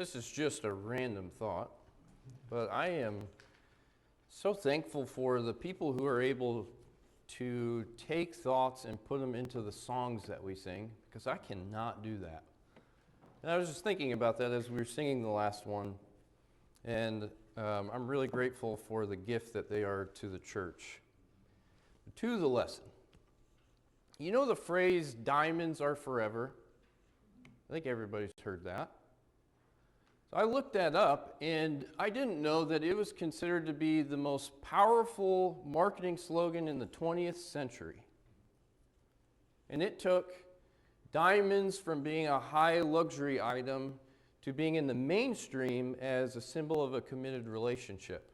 This is just a random thought, but I am so thankful for the people who are able to take thoughts and put them into the songs that we sing, because I cannot do that. And I was just thinking about that as we were singing the last one, and I'm really grateful for the gift that they are to the church. To the lesson. You know the phrase, diamonds are forever? I think everybody's heard that. So I looked that up, and I didn't know that it was considered to be the most powerful marketing slogan in the 20th century. And it took diamonds from being a high luxury item to being in the mainstream as a symbol of a committed relationship.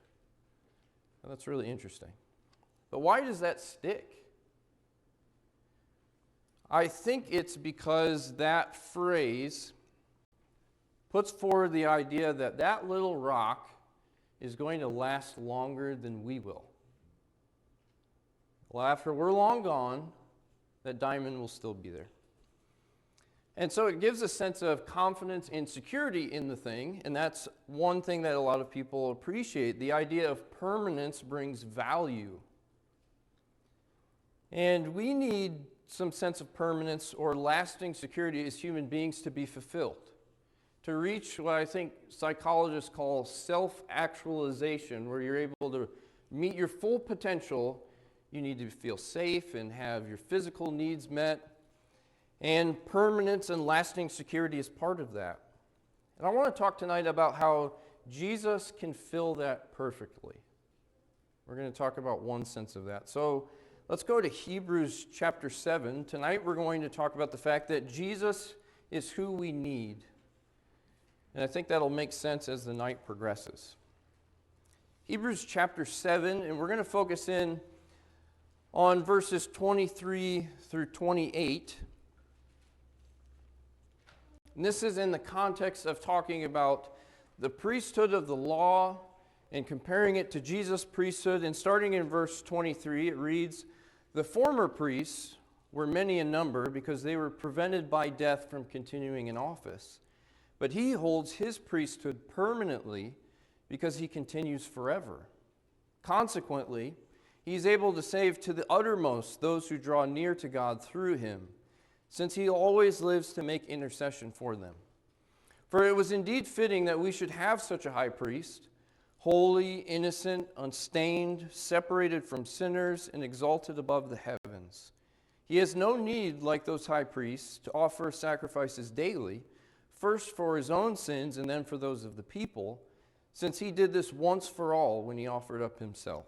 And that's really interesting. But why does that stick? I think it's because that phrase puts forward the idea that that little rock is going to last longer than we will. Well, after we're long gone, that diamond will still be there. And so it gives a sense of confidence and security in the thing, and that's one thing that a lot of people appreciate. The idea of permanence brings value. And we need some sense of permanence or lasting security as human beings to be fulfilled. To reach what I think psychologists call self-actualization, where you're able to meet your full potential, you need to feel safe and have your physical needs met. And permanence and lasting security is part of that. And I want to talk tonight about how Jesus can fill that perfectly. We're going to talk about one sense of that. So let's go to Hebrews chapter 7. Tonight we're going to talk about the fact that Jesus is who we need. And I think that'll make sense as the night progresses. Hebrews chapter 7, and we're going to focus in on verses 23 through 28. And this is in the context of talking about the priesthood of the law and comparing it to Jesus' priesthood. And starting in verse 23, it reads, "The former priests were many in number because they were prevented by death from continuing in office. But he holds his priesthood permanently because he continues forever. Consequently, he is able to save to the uttermost those who draw near to God through him, since he always lives to make intercession for them. For it was indeed fitting that we should have such a high priest, holy, innocent, unstained, separated from sinners, and exalted above the heavens. He has no need, like those high priests, to offer sacrifices daily, first for his own sins and then for those of the people, since he did this once for all when he offered up himself.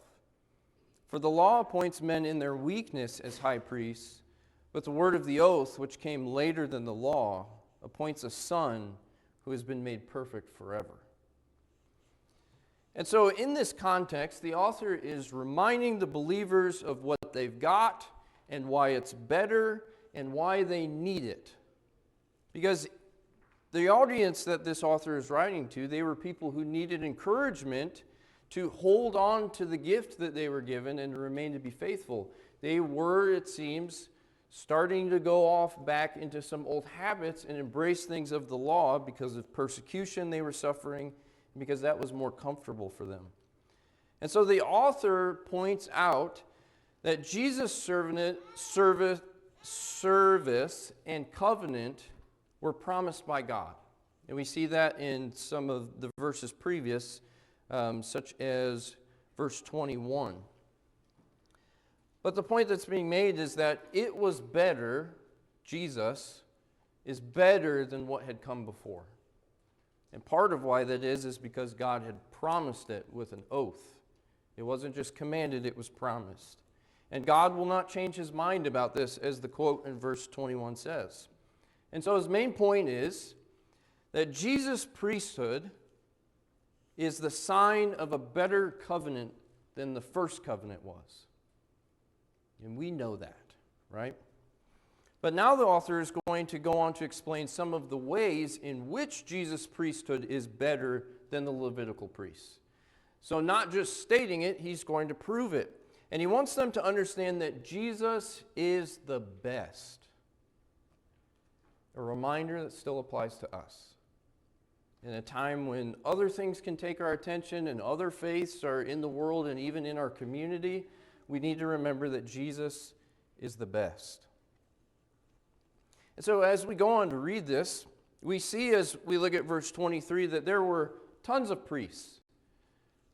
For the law appoints men in their weakness as high priests, but the word of the oath, which came later than the law, appoints a son who has been made perfect forever." And so in this context, the author is reminding the believers of what they've got and why it's better and why they need it. Because the audience that this author is writing to, they were people who needed encouragement to hold on to the gift that they were given and to remain to be faithful. They were, it seems, starting to go off back into some old habits and embrace things of the law because of persecution they were suffering, because that was more comfortable for them. And so the author points out that Jesus' service and covenant were promised by God. And we see that in some of the verses previous, such as verse 21. But the point that's being made is that it was better, Jesus is better than what had come before. And part of why that is because God had promised it with an oath. It wasn't just commanded, it was promised. And God will not change his mind about this, as the quote in verse 21 says. And so his main point is that Jesus' priesthood is the sign of a better covenant than the first covenant was. And we know that, right? But now the author is going to go on to explain some of the ways in which Jesus' priesthood is better than the Levitical priests. So not just stating it, he's going to prove it. And he wants them to understand that Jesus is the best. A reminder that still applies to us. In a time when other things can take our attention and other faiths are in the world and even in our community, we need to remember that Jesus is the best. And so as we go on to read this, we see as we look at verse 23 that there were tons of priests.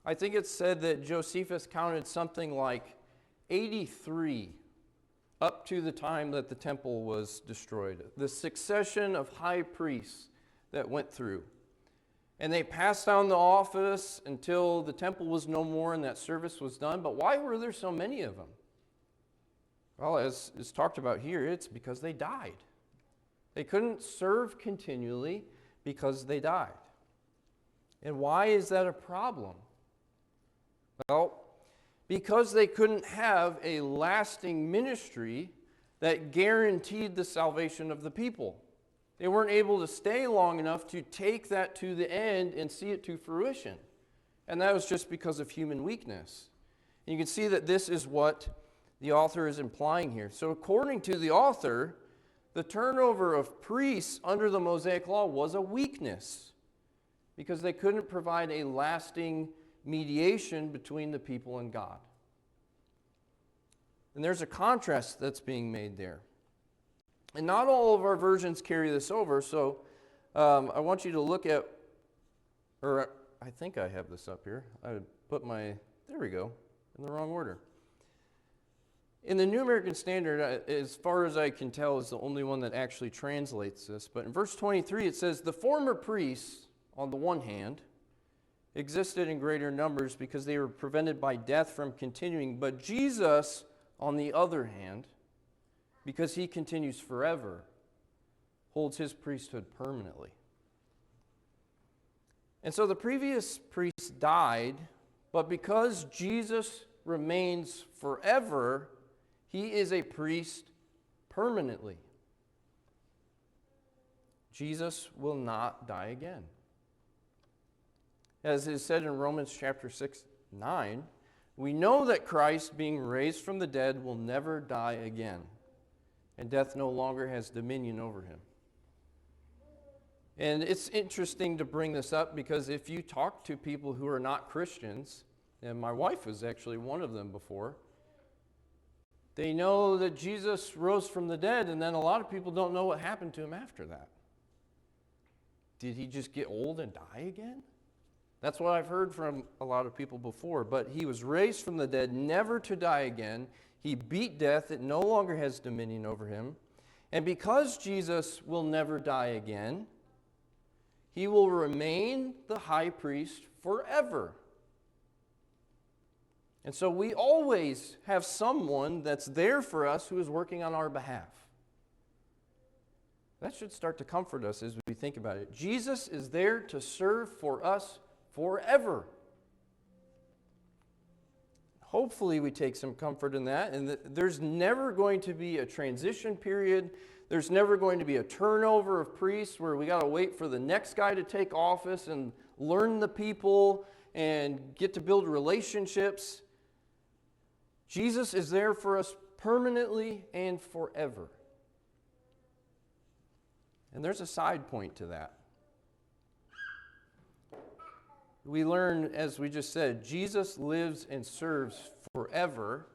I think it's said that Josephus counted something like 83 up to the time that the temple was destroyed. The succession of high priests that went through. And they passed down the office until the temple was no more and that service was done. But why were there so many of them? Well, as is talked about here, it's because they died. They couldn't serve continually because they died. And why is that a problem? Well, because they couldn't have a lasting ministry that guaranteed the salvation of the people. They weren't able to stay long enough to take that to the end and see it to fruition. And that was just because of human weakness. And you can see that this is what the author is implying here. So according to the author, the turnover of priests under the Mosaic Law was a weakness because they couldn't provide a lasting mediation between the people and God. And there's a contrast that's being made there. And not all of our versions carry this over, so I want you to look at, or I think I have this up here. I put there we go, in the wrong order. In the New American Standard, as far as I can tell, is the only one that actually translates this. But in verse 23, it says, the former priests, on the one hand, existed in greater numbers because they were prevented by death from continuing. But Jesus, on the other hand, because he continues forever, holds his priesthood permanently. And so the previous priests died, but because Jesus remains forever, he is a priest permanently. Jesus will not die again. As is said in Romans chapter 6:9, we know that Christ, being raised from the dead, will never die again, and death no longer has dominion over him. And it's interesting to bring this up because if you talk to people who are not Christians, and my wife was actually one of them before, they know that Jesus rose from the dead, and then a lot of people don't know what happened to him after that. Did he just get old and die again? That's what I've heard from a lot of people before. But he was raised from the dead, never to die again. He beat death. It no longer has dominion over him. And because Jesus will never die again, he will remain the high priest forever. And so we always have someone that's there for us who is working on our behalf. That should start to comfort us as we think about it. Jesus is there to serve for us forever. Hopefully we take some comfort in that, and that there's never going to be a transition period. There's never going to be a turnover of priests where we got to wait for the next guy to take office and learn the people and get to build relationships. Jesus is there for us permanently and forever. And there's a side point to that. We learn, as we just said, Jesus lives and serves forever.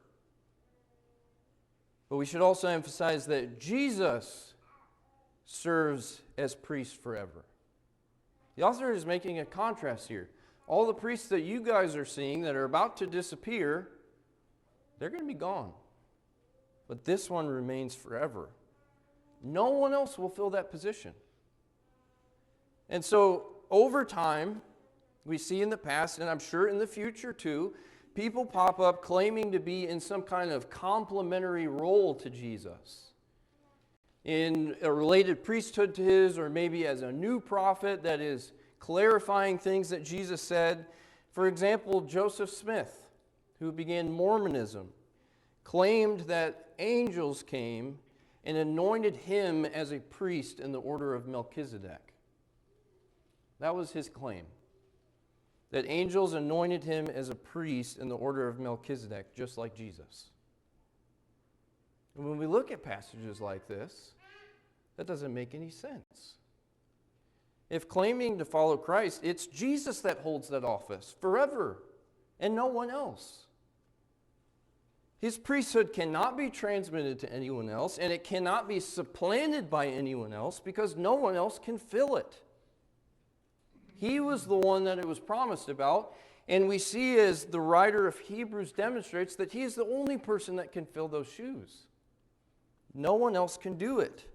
But we should also emphasize that Jesus serves as priest forever. The author is making a contrast here. All the priests that you guys are seeing that are about to disappear, they're going to be gone. But this one remains forever. No one else will fill that position. And so, over time, we see in the past, and I'm sure in the future too, people pop up claiming to be in some kind of complementary role to Jesus. In a related priesthood to his, or maybe as a new prophet that is clarifying things that Jesus said. For example, Joseph Smith, who began Mormonism, claimed that angels came and anointed him as a priest in the order of Melchizedek. That was his claim, that angels anointed him as a priest in the order of Melchizedek, just like Jesus. And when we look at passages like this, that doesn't make any sense. If claiming to follow Christ, it's Jesus that holds that office forever and no one else. His priesthood cannot be transmitted to anyone else, and it cannot be supplanted by anyone else because no one else can fill it. He was the one that it was promised about, and we see, as the writer of Hebrews demonstrates, that he is the only person that can fill those shoes. No one else can do it.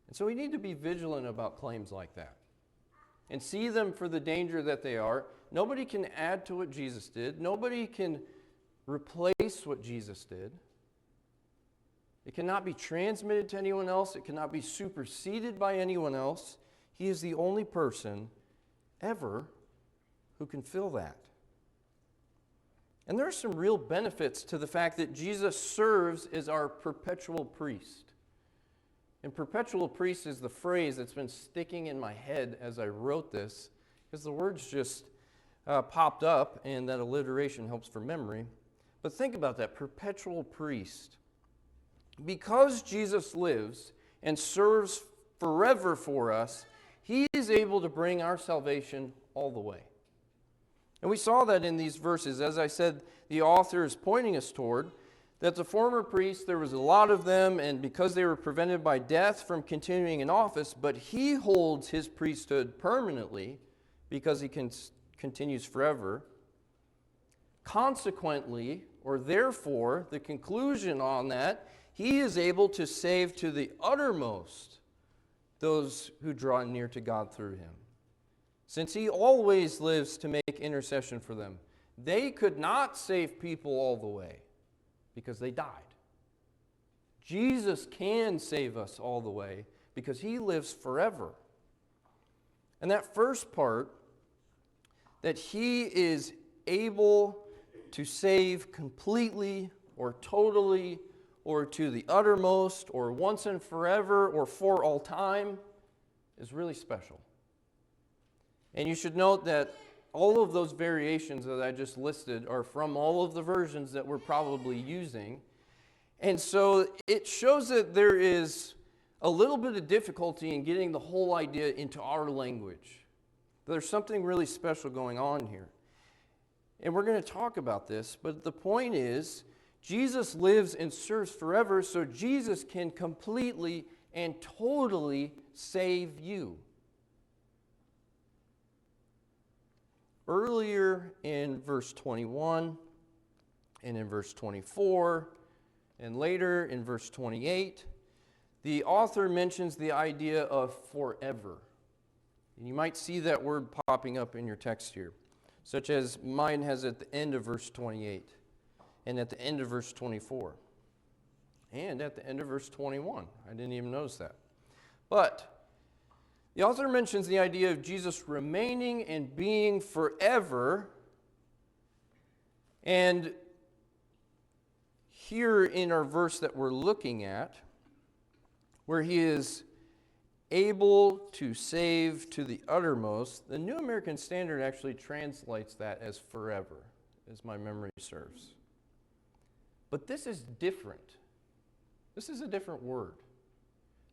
And so we need to be vigilant about claims like that and see them for the danger that they are. Nobody can add to what Jesus did. Nobody can replace what Jesus did. It cannot be transmitted to anyone else. It cannot be superseded by anyone else. He is the only person ever who can fill that. And there are some real benefits to the fact that Jesus serves as our perpetual priest. And perpetual priest is the phrase that's been sticking in my head as I wrote this, because the words just popped up, and that alliteration helps for memory. But think about that, perpetual priest. Because Jesus lives and serves forever for us, he is able to bring our salvation all the way. And we saw that in these verses. As I said, the author is pointing us toward that the former priests, there was a lot of them, and because they were prevented by death from continuing in office, but he holds his priesthood permanently because he continues forever. Consequently, or therefore, the conclusion on that, he is able to save to the uttermost those who draw near to God through him, since he always lives to make intercession for them. They could not save people all the way because they died. Jesus can save us all the way because he lives forever. And that first part, that he is able to save completely or totally or to the uttermost or once and forever or for all time, is really special. And you should note that all of those variations that I just listed are from all of the versions that we're probably using. And so it shows that there is a little bit of difficulty in getting the whole idea into our language. There's something really special going on here. And we're going to talk about this, but the point is, Jesus lives and serves forever, so Jesus can completely and totally save you. Earlier in verse 21 and in verse 24 and later in verse 28, the author mentions the idea of forever. And you might see that word popping up in your text here, such as mine has at the end of verse 28 and at the end of verse 24 and at the end of verse 21. I didn't even notice that. But the author mentions the idea of Jesus remaining and being forever. And here in our verse that we're looking at, where he is able to save to the uttermost, the New American Standard actually translates that as forever, as my memory serves. But this is different. This is a different word.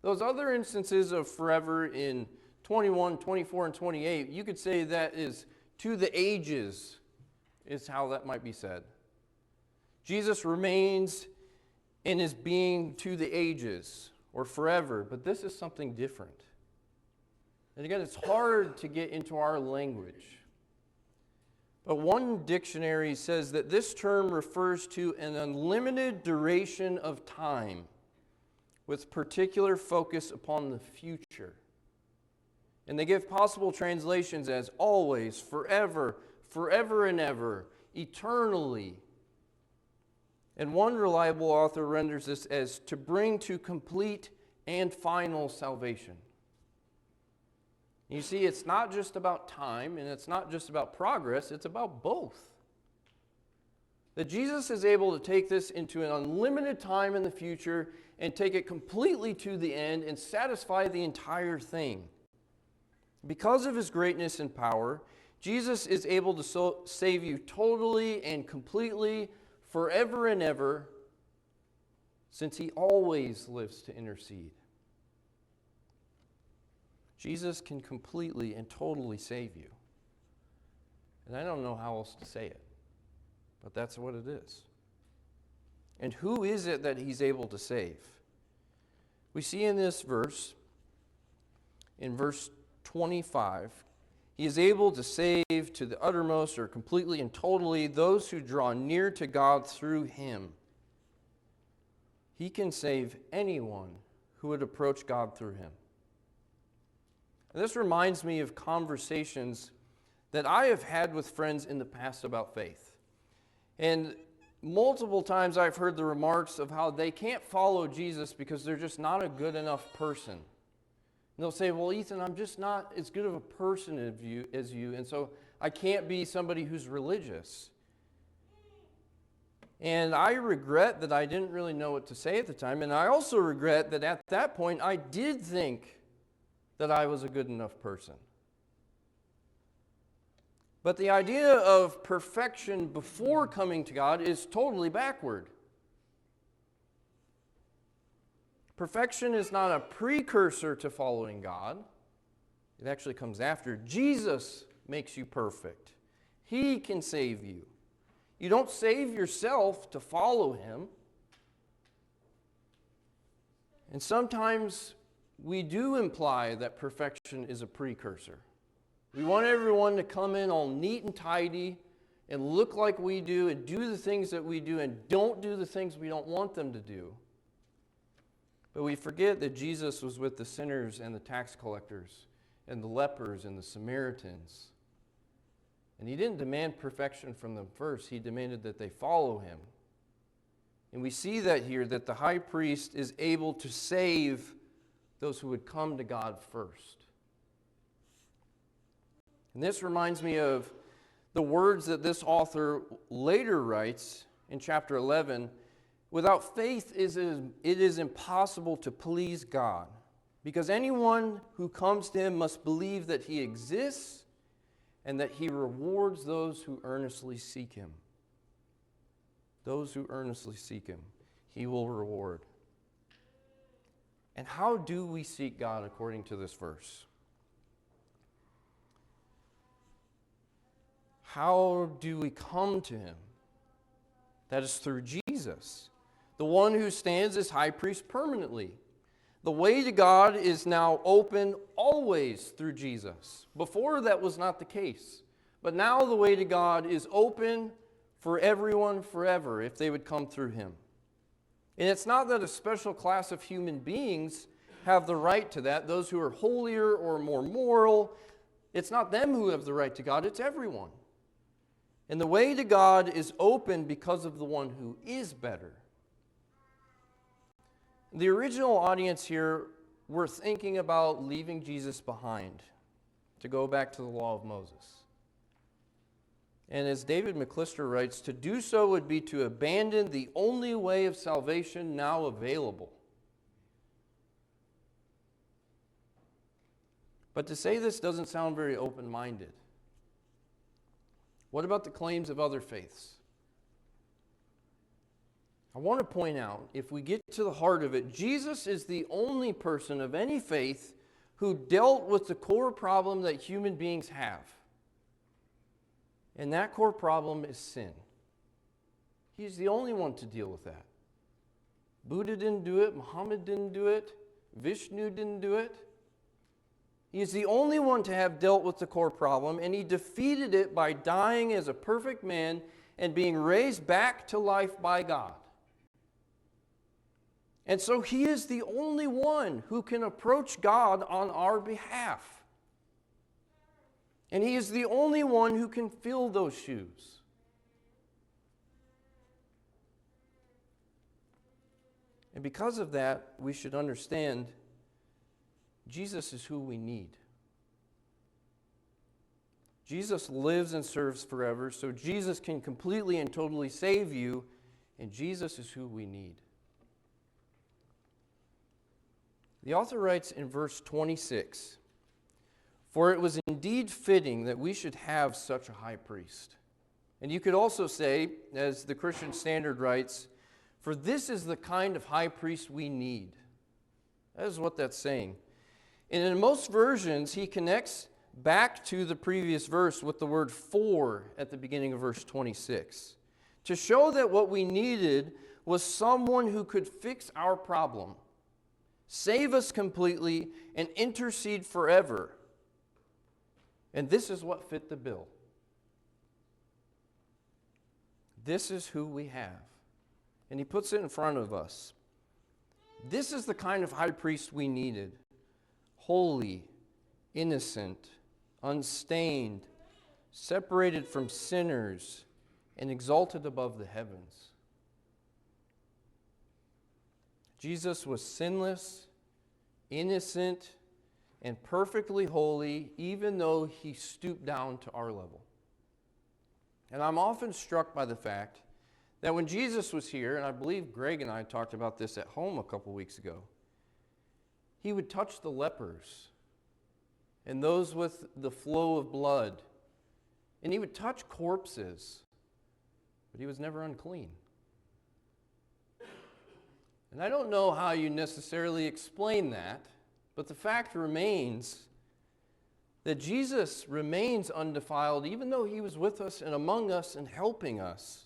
Those other instances of forever in 21, 24, and 28, you could say that is to the ages, is how that might be said. Jesus remains in his being to the ages, or forever, but this is something different. And again, it's hard to get into our language. But one dictionary says that this term refers to an unlimited duration of time, with particular focus upon the future. And they give possible translations as always, forever, forever and ever, eternally. And one reliable author renders this as to bring to complete and final salvation. You see, it's not just about time, and it's not just about progress, it's about both. That Jesus is able to take this into an unlimited time in the future and take it completely to the end and satisfy the entire thing. Because of his greatness and power, Jesus is able to save you totally and completely, forever and ever, since he always lives to intercede. Jesus can completely and totally save you. And I don't know how else to say it, but that's what it is. And who is it that he's able to save? We see in this verse, in verse 25, he is able to save to the uttermost or completely and totally those who draw near to God through him. He can save anyone who would approach God through him. And this reminds me of conversations that I have had with friends in the past about faith. And multiple times I've heard the remarks of how they can't follow Jesus because they're just not a good enough person. And they'll say, well, Ethan, I'm just not as good of a person as you, and so I can't be somebody who's religious. And I regret that I didn't really know what to say at the time, and I also regret that at that point I did think that I was a good enough person. But the idea of perfection before coming to God is totally backward. Perfection is not a precursor to following God. It actually comes after. Jesus makes you perfect. He can save you. You don't save yourself to follow him. And sometimes we do imply that perfection is a precursor. We want everyone to come in all neat and tidy and look like we do and do the things that we do and don't do the things we don't want them to do. But we forget that Jesus was with the sinners and the tax collectors and the lepers and the Samaritans. And he didn't demand perfection from them first. He demanded that they follow him. And we see that here, that the high priest is able to save those who would come to God first. And this reminds me of the words that this author later writes in chapter 11. Without faith, it is impossible to please God, because anyone who comes to him must believe that he exists and that he rewards those who earnestly seek him. Those who earnestly seek him, he will reward. And how do we seek God according to this verse? How do we come to him? That is through Jesus, the one who stands as high priest permanently. The way to God is now open always through Jesus. Before that was not the case. But now the way to God is open for everyone forever if they would come through him. And it's not that a special class of human beings have the right to that, those who are holier or more moral. It's not them who have the right to God, it's everyone. And the way to God is open because of the one who is better. The original audience here were thinking about leaving Jesus behind to go back to the law of Moses. And as David McClister writes, to do so would be to abandon the only way of salvation now available. But to say this doesn't sound very open-minded. What about the claims of other faiths? I want to point out, if we get to the heart of it, Jesus is the only person of any faith who dealt with the core problem that human beings have. And that core problem is sin. He's the only one to deal with that. Buddha didn't do it. Muhammad didn't do it. Vishnu didn't do it. He is the only one to have dealt with the core problem, and he defeated it by dying as a perfect man and being raised back to life by God. And so he is the only one who can approach God on our behalf. And he is the only one who can fill those shoes. And because of that, we should understand Jesus is who we need. Jesus lives and serves forever, so Jesus can completely and totally save you, and Jesus is who we need. The author writes in verse 26, "For it was indeed fitting that we should have such a high priest." And you could also say, as the Christian Standard writes, "For this is the kind of high priest we need." That is what that's saying. And in most versions, he connects back to the previous verse with the word for at the beginning of verse 26 to show that what we needed was someone who could fix our problem, save us completely, and intercede forever. And this is what fit the bill. This is who we have. And he puts it in front of us. This is the kind of high priest we needed. Holy, innocent, unstained, separated from sinners, and exalted above the heavens. Jesus was sinless, innocent, and perfectly holy, even though he stooped down to our level. And I'm often struck by the fact that when Jesus was here, and I believe Greg and I talked about this at home a couple weeks ago, he would touch the lepers and those with the flow of blood. And he would touch corpses, but he was never unclean. And I don't know how you necessarily explain that, but the fact remains that Jesus remains undefiled even though he was with us and among us and helping us.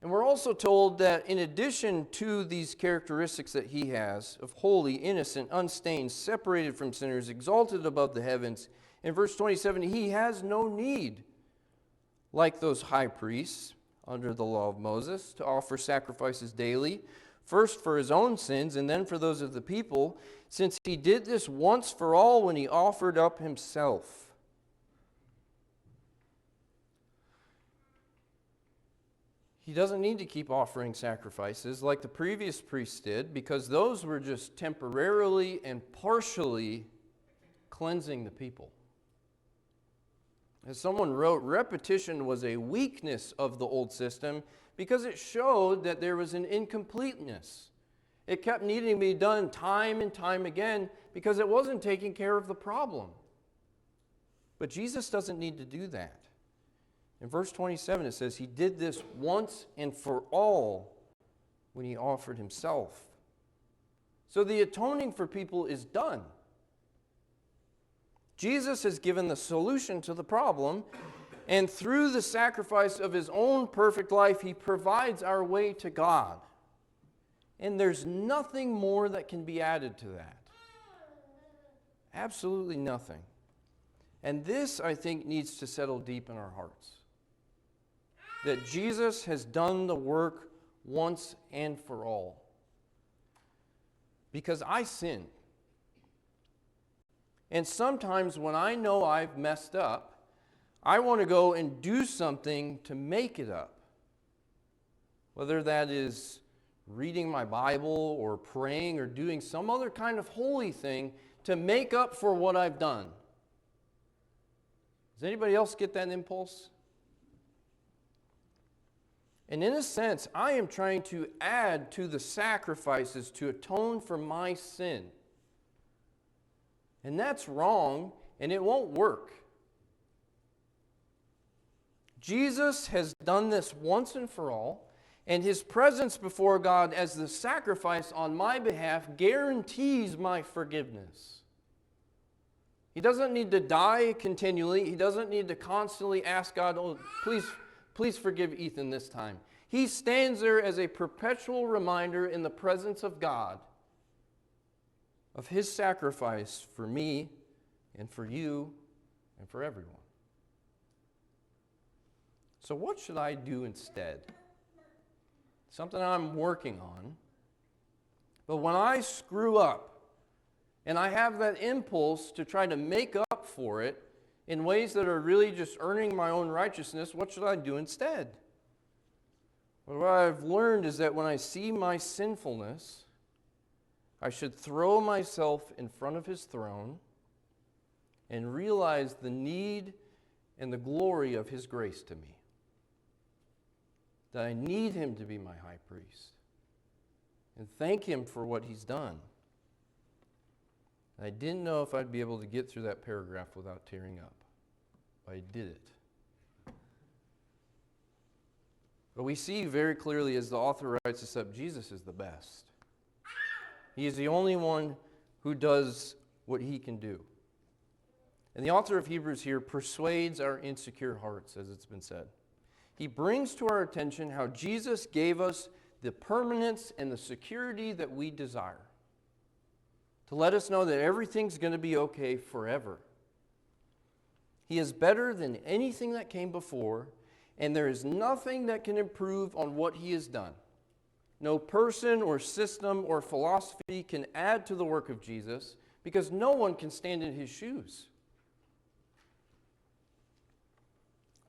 And we're also told that in addition to these characteristics that he has of holy, innocent, unstained, separated from sinners, exalted above the heavens, in verse 27, he has no need, like those high priests under the law of Moses, to offer sacrifices daily, first for his own sins and then for those of the people, since he did this once for all when he offered up himself. He doesn't need to keep offering sacrifices like the previous priests did, because those were just temporarily and partially cleansing the people. As someone wrote, repetition was a weakness of the old system because it showed that there was an incompleteness. It kept needing to be done time and time again because it wasn't taking care of the problem. But Jesus doesn't need to do that. In verse 27, it says, he did this once and for all when he offered himself. So the atoning for people is done. Jesus has given the solution to the problem, and through the sacrifice of his own perfect life, he provides our way to God. And there's nothing more that can be added to that. Absolutely nothing. And this, I think, needs to settle deep in our hearts. That Jesus has done the work once and for all. Because I sin. And sometimes when I know I've messed up, I want to go and do something to make it up. Whether that is reading my Bible or praying or doing some other kind of holy thing to make up for what I've done. Does anybody else get that impulse? And in a sense, I am trying to add to the sacrifices to atone for my sin. And that's wrong, and it won't work. Jesus has done this once and for all, and his presence before God as the sacrifice on my behalf guarantees my forgiveness. He doesn't need to die continually. He doesn't need to constantly ask God, oh, please forgive Ethan this time. He stands there as a perpetual reminder in the presence of God of his sacrifice for me and for you and for everyone. So what should I do instead? Something I'm working on. But when I screw up and I have that impulse to try to make up for it in ways that are really just earning my own righteousness, what should I do instead? Well, what I've learned is that when I see my sinfulness, I should throw myself in front of his throne and realize the need and the glory of his grace to me. That I need him to be my high priest. And thank him for what he's done. I didn't know if I'd be able to get through that paragraph without tearing up. But I did it. But we see very clearly as the author writes this up, Jesus is the best. He is the only one who does what he can do. And the author of Hebrews here persuades our insecure hearts, as it's been said. He brings to our attention how Jesus gave us the permanence and the security that we desire, to let us know that everything's going to be okay forever. He is better than anything that came before, and there is nothing that can improve on what he has done. No person or system or philosophy can add to the work of Jesus, because no one can stand in his shoes.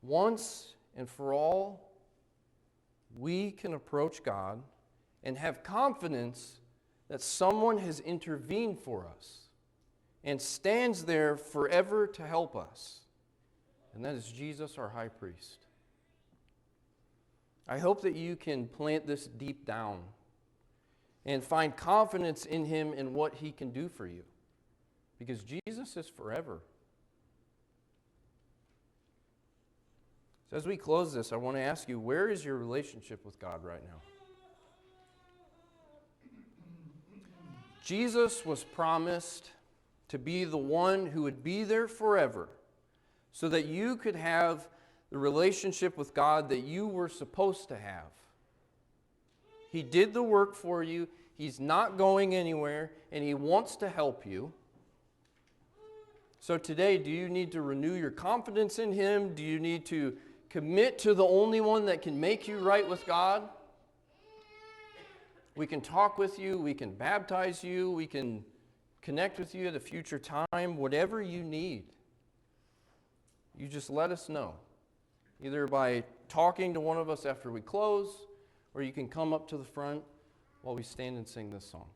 Once and for all, we can approach God and have confidence that someone has intervened for us and stands there forever to help us. And that is Jesus, our high priest. I hope that you can plant this deep down and find confidence in him and what he can do for you, because Jesus is forever. So as we close this, I want to ask you, where is your relationship with God right now? Jesus was promised to be the one who would be there forever so that you could have the relationship with God that you were supposed to have. He did the work for you. He's not going anywhere, and he wants to help you. So today, do you need to renew your confidence in him? Do you need to commit to the only one that can make you right with God? We can talk with you. We can baptize you. We can connect with you at a future time. Whatever you need, you just let us know. Either by talking to one of us after we close, or you can come up to the front while we stand and sing this song.